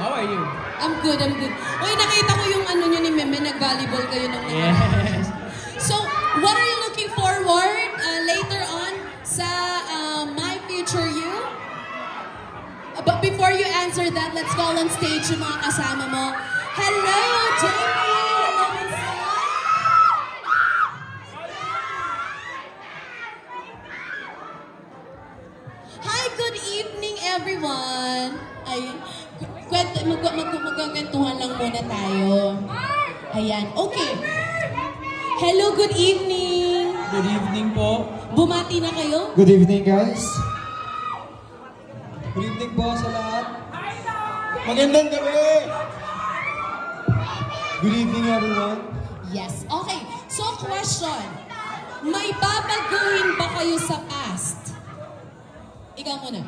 How are you? I'm good, I'm good. Uy, nakita ko yung ano nyo ni Meme, nag-volleyball kayo nung Yes. So, what are you looking forward later on sa My Future You? But before you answer that, let's call on stage yung mga kasama mo. Hello, Jamie! Hello, Insana! Hi, good evening, everyone! Ay, magkakwentuhan lang muna tayo. Ayan, okay. Hello, good evening! Good evening po. Bumati na kayo? Good evening, guys. Good evening po sa lahat. Magandang gabi! Good evening, everyone. Yes. Okay. So, question. May babaguhin ba kayo sa past? Ikaw muna.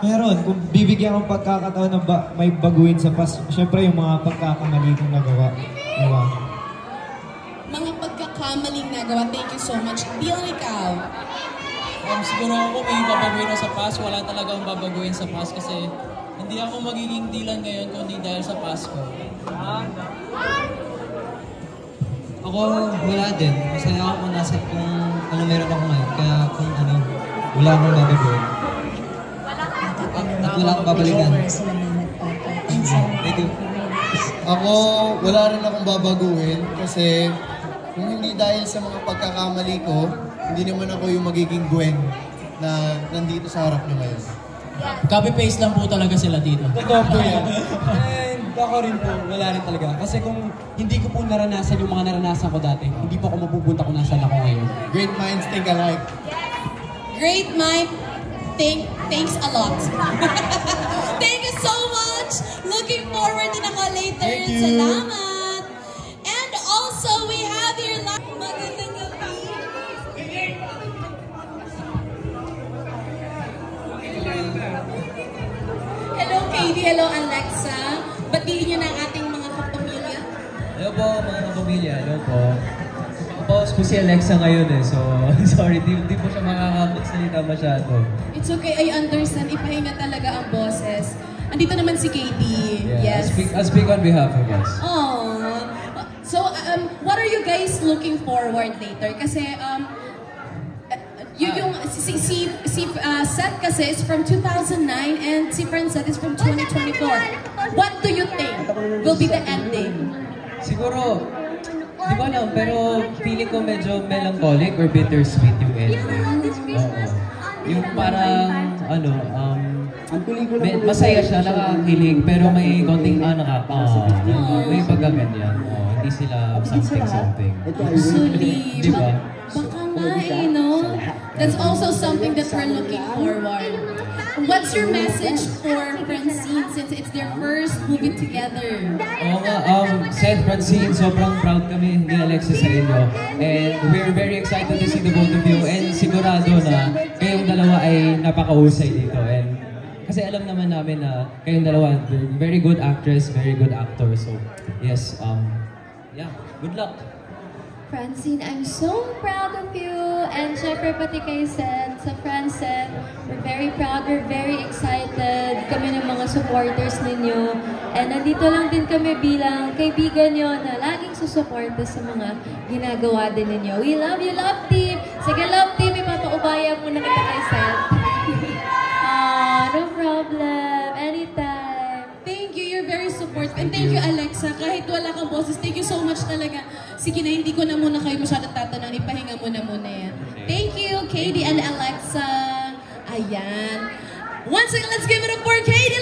Meron, kung bibigyan akong pagkakataon na may baguhin sa past, syempre yung mga pagkakamali kong nagawa. Diba? Mga pagkakamaling nagawa. Thank you so much. Bilang ikaw. Siguro ako may babaguhin ako sa past. Wala talagang babaguhin sa past kasi hindi ako magiging Dylan ngayon kundi dahil sa past ko. Ako, wala din. Masaya ako kung nasa kung ano meron ako ngayon. Kaya kung ano, wala akong babaguhin. At wala akong babalikan. Thank you. Ako, wala rin akong babaguhin kasi kung hindi dahil sa mga pagkakamali ko, hindi naman ako yung magiging Gwen na nandito sa harap niyo ngayon. Copy-paste lang po talaga sila dito. Totoo po yan. And ako rin po, wala rin talaga. Kasi kung hindi ko po naranasan yung mga naranasan ko dati, hindi po ako mapupunta kung nasaan ako ngayon. Great minds think alike. Great mind. Thanks a lot. Thank you so much. Looking forward din ako later. Thank you. Salamat. And also, we have here magandang gabi. Hello, Katie. Hello, Alexa. Batiin niyo na ang ating mga kapamilya. Hello po, mga kapamilya. Hello po. Pause po si Alexa ngayon eh, so sorry, di po siya makakapagsalita masyado. It's okay, I understand. Ipahinga talaga ang boses. Andito naman si Katie. Yeah, Yes. I'll speak on behalf of us. Aww. So, what are you guys looking forward later? Kasi, yung si Seth kasi is from 2009 and si Francette is from 2024. What do you think will be the ending? Siguro, di ba lang, pero feeling ko medyo melancholic or bittersweet yung ending. Oo. Yung parang, masaya siya, nakakakilig, pero may konting may pagkaganyan. Hindi sila something. Actually, Di ba? baka nga eh, no? That's also something that we're looking forward. What's your message for Francine since it's their first movie together? Oo nga, Seth, Francine, sobrang proud kami ni Alexis sa inyo. And we're very excited to see the both of you. And sigurado na kayong dalawa ay napakahusay dito. And kasi alam naman namin na kayong dalawa, very good actress, very good actor. So, yes, yeah, good luck. Francine, I'm so proud of you. And syempre pati kay Seth, sa Francette, we're very proud, we're very excited. Kami ng mga supporters ninyo. And nandito lang din kami bilang kaibigan nyo na laging susuporta sa mga ginagawa din ninyo. We love you, love team! Sige, love team, ipapaubaya muna kita kay Seth. No problem. Anytime. Thank you, you're very supportive. And thank you, Alexa. Kahit wala kang boses, thank you so much talaga. Sige na, hindi ko na muna kayo masyado tatanong. Ipahinga muna yan. Thank you, Katie and Alexa. Ayan. Once again, let's give it up for Katie.